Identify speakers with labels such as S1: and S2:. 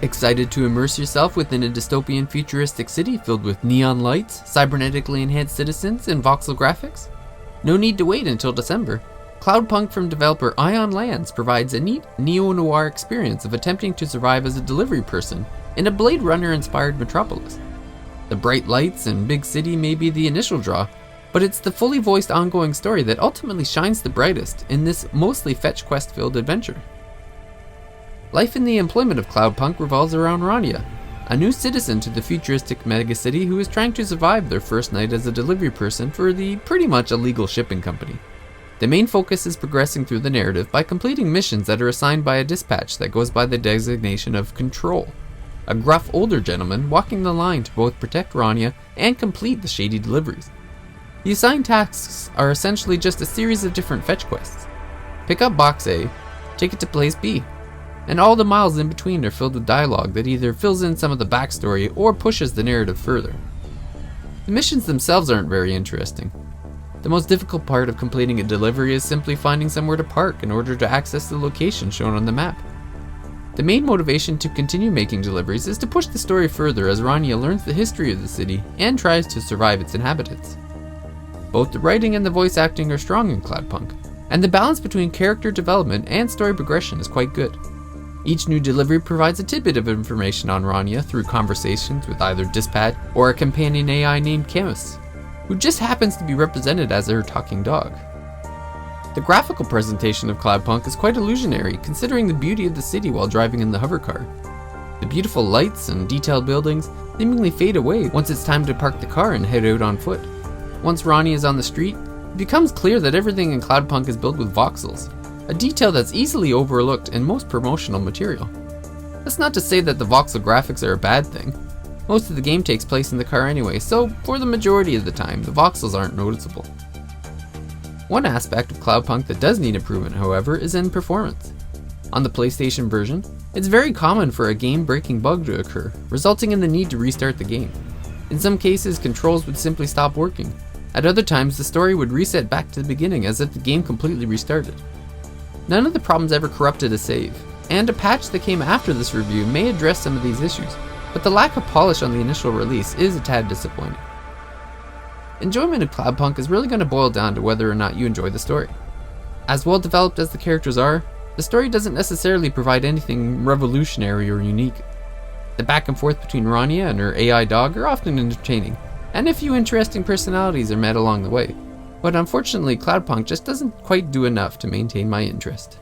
S1: Excited to immerse yourself within a dystopian futuristic city filled with neon lights, cybernetically enhanced citizens, and voxel graphics? No need to wait until December. Cloudpunk from developer Ion Lands provides a neat neo-noir experience of attempting to survive as a delivery person in a Blade Runner-inspired metropolis. The bright lights and big city may be the initial draw, but it's the fully voiced ongoing story that ultimately shines the brightest in this mostly fetch quest-filled adventure. Life in the employment of Cloudpunk revolves around Rania, a new citizen to the futuristic megacity who is trying to survive their first night as a delivery person for the pretty much illegal shipping company. The main focus is progressing through the narrative by completing missions that are assigned by a dispatch that goes by the designation of Control, a gruff older gentleman walking the line to both protect Rania and complete the shady deliveries. The assigned tasks are essentially just a series of different fetch quests. Pick up box A, take it to place B, and all the miles in between are filled with dialogue that either fills in some of the backstory or pushes the narrative further. The missions themselves aren't very interesting. The most difficult part of completing a delivery is simply finding somewhere to park in order to access the location shown on the map. The main motivation to continue making deliveries is to push the story further as Rania learns the history of the city and tries to survive its inhabitants. Both the writing and the voice acting are strong in Cloudpunk, and the balance between character development and story progression is quite good. Each new delivery provides a tidbit of information on Rania through conversations with either Dispatch or a companion AI named Camus, who just happens to be represented as her talking dog. The graphical presentation of Cloudpunk is quite illusionary considering the beauty of the city while driving in the hovercar. The beautiful lights and detailed buildings seemingly fade away once it's time to park the car and head out on foot. Once Rania is on the street, it becomes clear that everything in Cloudpunk is built with voxels, a detail that's easily overlooked in most promotional material. That's not to say that the voxel graphics are a bad thing. Most of the game takes place in the car anyway, so for the majority of the time, the voxels aren't noticeable. One aspect of Cloudpunk that does need improvement, however, is in performance. On the PlayStation version, it's very common for a game-breaking bug to occur, resulting in the need to restart the game. In some cases, controls would simply stop working. At other times, the story would reset back to the beginning as if the game completely restarted. None of the problems ever corrupted a save, and a patch that came after this review may address some of these issues, but the lack of polish on the initial release is a tad disappointing. Enjoyment of Cloudpunk is really going to boil down to whether or not you enjoy the story. As well developed as the characters are, the story doesn't necessarily provide anything revolutionary or unique. The back and forth between Rania and her AI dog are often entertaining, and a few interesting personalities are met along the way. But unfortunately, Cloudpunk just doesn't quite do enough to maintain my interest.